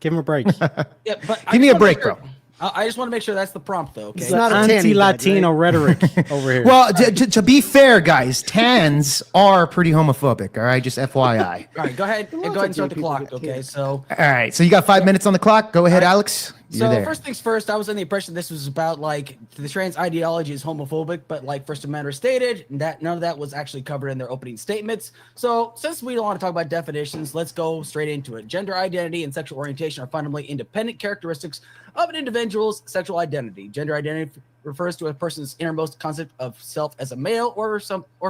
Give him a break. Yeah, but Give me a break, bro. I just want to make sure that's the prompt, though. Okay. It's not anti-Latino rhetoric over here. Well, to be fair, guys, tans are pretty homophobic. All right, just FYI. All right, go ahead and start the clock. Okay, so. All right, so you got 5 minutes on the clock. Go ahead, Alex. You're there. First things first, I was under the impression this was about like the trans ideology is homophobic, but like First Amendment stated, that none of that was actually covered in their opening statements. So since we don't want to talk about definitions, let's go straight into it. Gender identity and sexual orientation are fundamentally independent characteristics of an individual's sexual identity. Gender identity refers to a person's innermost concept of self as a male or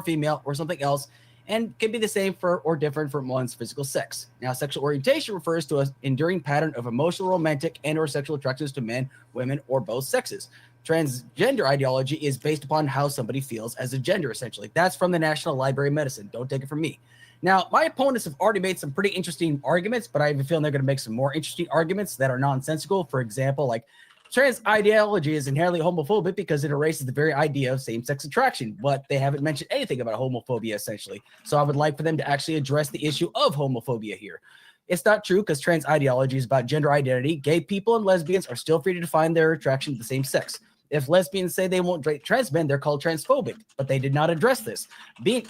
female or something else, and can be the same for or different from one's physical sex. Now, sexual orientation refers to an enduring pattern of emotional, romantic, and or sexual attractions to men, women, or both sexes. Transgender ideology is based upon how somebody feels as a gender, essentially. That's from the National Library of Medicine. Don't take it from me. Now, my opponents have already made some pretty interesting arguments, but I have a feeling they're going to make some more interesting arguments that are nonsensical. For example, like, trans ideology is inherently homophobic because it erases the very idea of same-sex attraction, but they haven't mentioned anything about homophobia, essentially. So I would like for them to actually address the issue of homophobia here. It's not true because trans ideology is about gender identity. Gay people and lesbians are still free to define their attraction to the same sex. If lesbians say they won't date trans men, they're called transphobic, but they did not address this.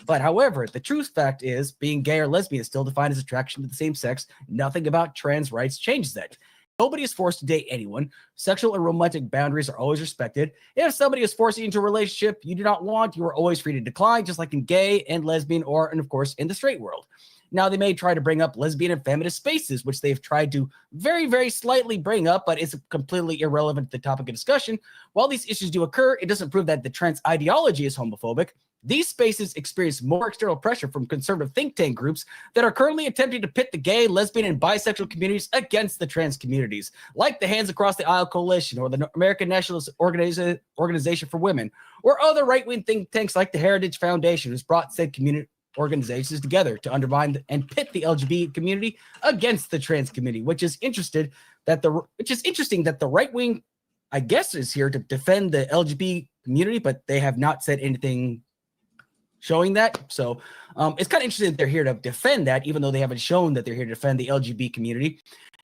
However, the true fact is being gay or lesbian is still defined as attraction to the same sex. Nothing about trans rights changes that. Nobody is forced to date anyone. Sexual and romantic boundaries are always respected. If somebody is forcing you into a relationship you do not want, you are always free to decline, just like in gay and lesbian and of course, in the straight world. Now, they may try to bring up lesbian and feminist spaces, which they've tried to very, very slightly bring up, but it's completely irrelevant to the topic of discussion. While these issues do occur, it doesn't prove that the trans ideology is homophobic. These spaces experience more external pressure from conservative think tank groups that are currently attempting to pit the gay, lesbian, and bisexual communities against the trans communities, like the Hands Across the Aisle Coalition or the American Nationalist Organization for Women, or other right-wing think tanks like the Heritage Foundation, who's brought said community organizations together to undermine and pit the LGBT community against the trans community, which is interesting that the right-wing, I guess, is here to defend the LGBT community, but they have not said anything showing that. So it's kind of interesting that they're here to defend that, even though they haven't shown that they're here to defend the LGBT community.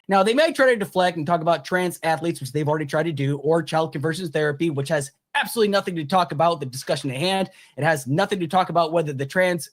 Now, they may try to deflect and talk about trans athletes, which they've already tried to do, or child conversion therapy, which has absolutely nothing to talk about the discussion at hand. It has nothing to talk about whether the trans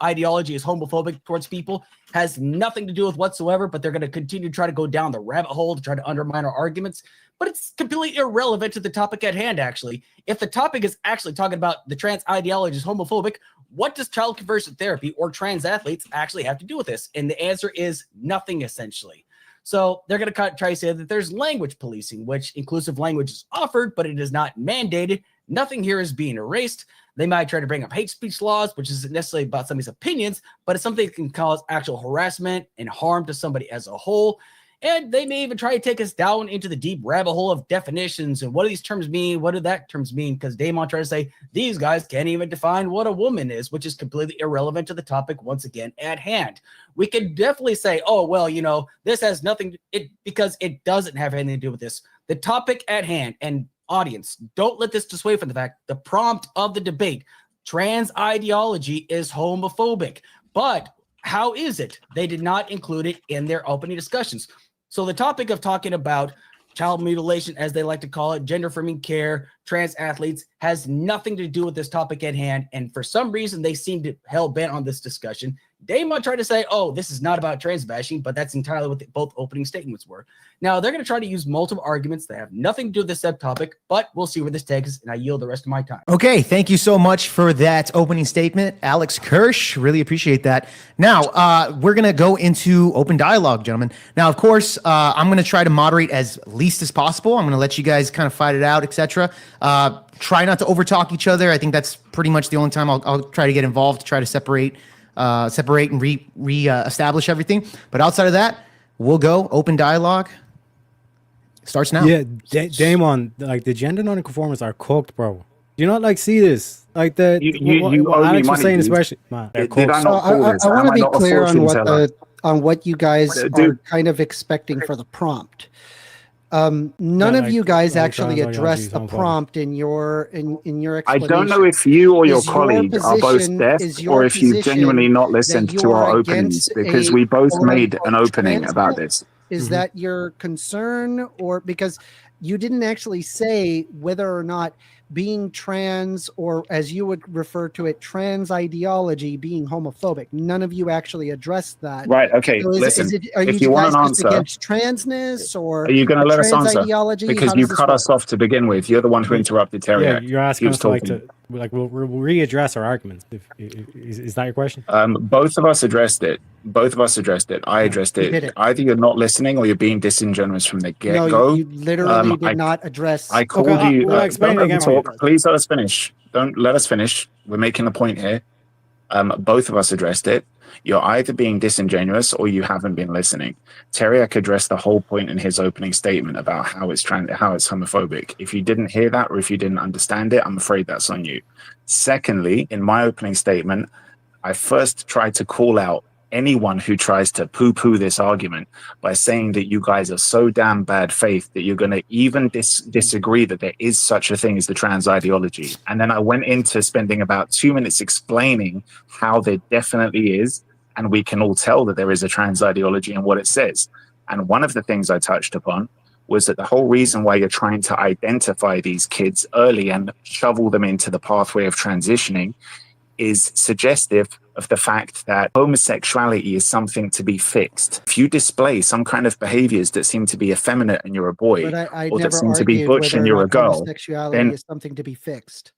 ideology is homophobic towards people, has nothing to do with whatsoever, but they're going to continue to try to go down the rabbit hole to try to undermine our arguments. But it's completely irrelevant to the topic at hand, actually. If the topic is actually talking about the trans ideology is homophobic, what does child conversion therapy or trans athletes actually have to do with this? And the answer is nothing, essentially. So they're going to try to say that there's language policing, which inclusive language is offered, but it is not mandated. Nothing here is being erased. They might try to bring up hate speech laws, which isn't necessarily about somebody's opinions, but it's something that can cause actual harassment and harm to somebody as a whole. And they may even try to take us down into the deep rabbit hole of definitions and what do these terms mean? What do that terms mean? Because they might try to say these guys can't even define what a woman is, which is completely irrelevant to the topic once again at hand. We could definitely say, oh, well, you know, this has nothing because it doesn't have anything to do with this. The topic at hand, and audience, don't let this dissuade from the fact the prompt of the debate, trans ideology is homophobic. But how is it? They did not include it in their opening discussions. So the topic of talking about child mutilation, as they like to call it, gender affirming care, trans athletes, has nothing to do with this topic at hand. And for some reason, they seem to hell bent on this discussion. They might try to say, oh, this is not about trans bashing, but that's entirely what both opening statements were. Now, they're going to try to use multiple arguments that have nothing to do with this subtopic, but we'll see where this takes us, and I yield the rest of my time. Okay, thank you so much for that opening statement, Alex Kirsch. Really appreciate that. Now, we're going to go into open dialogue, gentlemen. Now, of course, I'm going to try to moderate as least as possible. I'm going to let you guys kind of fight it out, etc. Try not to overtalk each other. I think that's pretty much the only time I'll try to get involved, to try to separate and establish everything. But outside of that, we'll go open dialogue. Starts now. Yeah, Damon, like the gender non-conformists are cooked, bro. Do you not like see this? Like the what Alex was saying, especially. Man, I want to be clear on what you guys are kind of expecting for the prompt. None of you guys actually addressed the prompt in your explanation. I don't know if you or your colleague are both deaf, or if you've genuinely not listened to our openings, because we both made an opening about this. Is that your concern, or because you didn't actually say whether or not being trans, or as you would refer to it, trans ideology being homophobic? None of you actually addressed that. Right. Okay. So listen. are if you want guys an just answer, against transness, or are you going to let us trans answer? ideology? Because you cut us off to begin with. You're the one who interrupted Terry. Yeah, you're asking us we'll readdress our arguments. Is that your question? Both of us addressed it. I addressed it. Either you're not listening or you're being disingenuous from the get-go. No, you literally did not address. I called you. Explain don't again, talk. Please let us finish. Don't let us finish. We're making a point here. Both of us addressed it. You're either being disingenuous or you haven't been listening. Teriak addressed the whole point in his opening statement about how it's homophobic. If you didn't hear that or if you didn't understand it, I'm afraid that's on you. Secondly, in my opening statement, I first tried to call out anyone who tries to poo-poo this argument by saying that you guys are so damn bad faith that you're going to even disagree that there is such a thing as the trans ideology. And then I went into spending about 2 minutes explaining how there definitely is, and we can all tell that there is a trans ideology and what it says. And one of the things I touched upon was that the whole reason why you're trying to identify these kids early and shovel them into the pathway of transitioning is suggestive of the fact that homosexuality is something to be fixed. If you display some kind of behaviors that seem to be effeminate and you're a boy, or that seem to be butch and you're a girl, homosexuality is something to be fixed.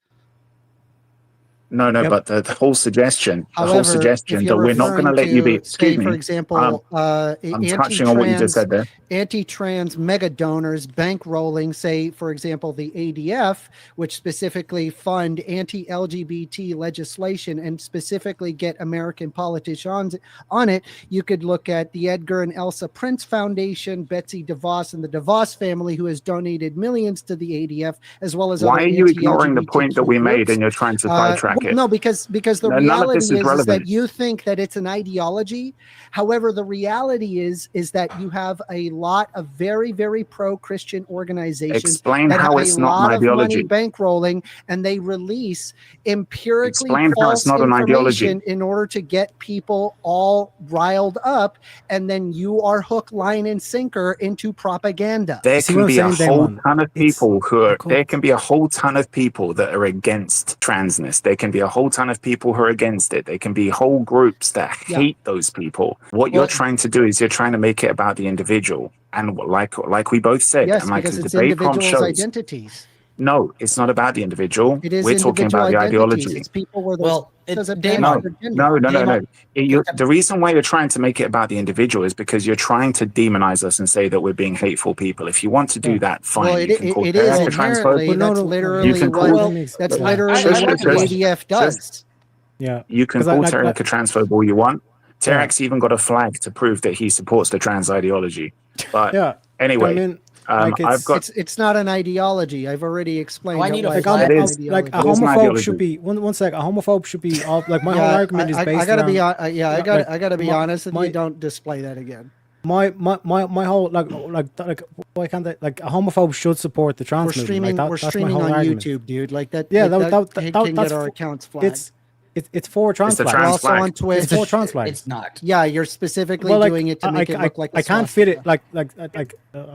No, but the whole suggestion, that we're not going to let you be. Excuse me. For example, I'm touching on what you just said there. Anti-trans mega donors bankrolling, say, for example, the ADF, which specifically fund anti-LGBT legislation and specifically get American politicians on it. You could look at the Edgar and Elsa Prince Foundation, Betsy DeVos and the DeVos family, who has donated millions to the ADF, as well as. Why are you ignoring the point that we made and you're trying to sidetrack it? No, because the reality is that you think that it's an ideology. However, the reality is that you have a lot of very, very pro-Christian organizations. Explain that how have it's a not lot an ideology. Of money bankrolling, and they release empirically Explain how false it's not an ideology. information in order to get people all riled up, and then you are hook, line, and sinker into propaganda. There can be a whole ton of people there can be a whole ton of people that are against transness. There can be a whole ton of people who are against it. There can be whole groups that hate those people. What you're trying to do is you're trying to make it about the individual. And like we both said, yes, and like because the it's debate prompt individuals' shows, identities. No, it's not about the individual. It is. We're talking about the ideology. It's people where no. The reason why you're trying to make it about the individual is because you're trying to demonize us and say that we're being hateful people. If you want to do that, fine. Well, you can call it is a transphobe. That's literally what the ADF does. Yeah, you can call Tarek a transphobe all you want. Tarek's even got a flag to prove that he supports the trans ideology. But anyway. It's not an ideology. I've already explained. A homophobe should be one sec. A homophobe should be my whole argument is based. I gotta be honest, and you don't display that again. My whole why can't they, a homophobe should support the trans movement. We're streaming on YouTube, dude. Like that. Yeah, that can get our accounts flagged. It's for trans flag. We're also on Twitch. It's for trans flag. It's not. Yeah, you're specifically doing it to make it look like. I can't fit it. I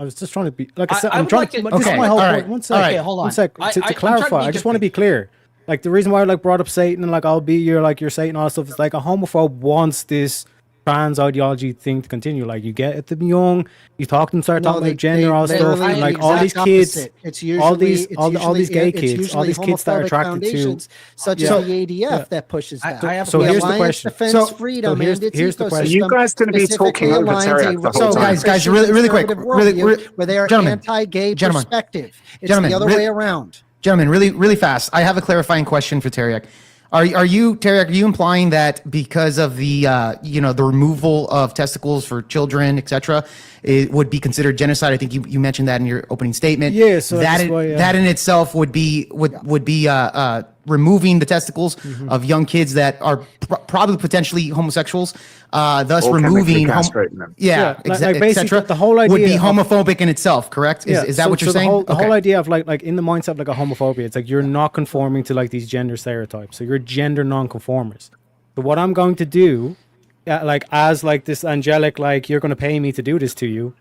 was just trying to be like I said. I'm trying to. This is my whole point. One sec. Okay, hold on. One sec. To clarify, I just want to be clear. Like the reason why I brought up Satan and I'll be your Satan and all that stuff is a homophobe wants this trans ideology thing to continue. You get at them young, you talk to them, start talking about gender, all stuff, and all these kids, all these gay kids, all these kids that are attracted to, such as the ADF that pushes that. So here's the question. Freedom, here's the question. You guys going to be talking over Tarek the whole time? Guys, really quick, where they are anti-gay perspective. It's the other way around. Gentlemen, really fast. I have a clarifying question for Tarek. Are you, Tarek, are you implying that because of the the removal of testicles for children, etc., it would be considered genocide? I think you mentioned that in your opening statement. Yeah, so that in itself would be removing the testicles of young kids that are probably potentially homosexuals, thus removing basically the whole idea would be homophobic in itself, correct? Is that what you're saying? The whole idea of like in the mindset of a homophobia, it's you're not conforming to these gender stereotypes, so you're gender non-conformist. So what I'm going to do, as this angelic, you're going to pay me to do this to you,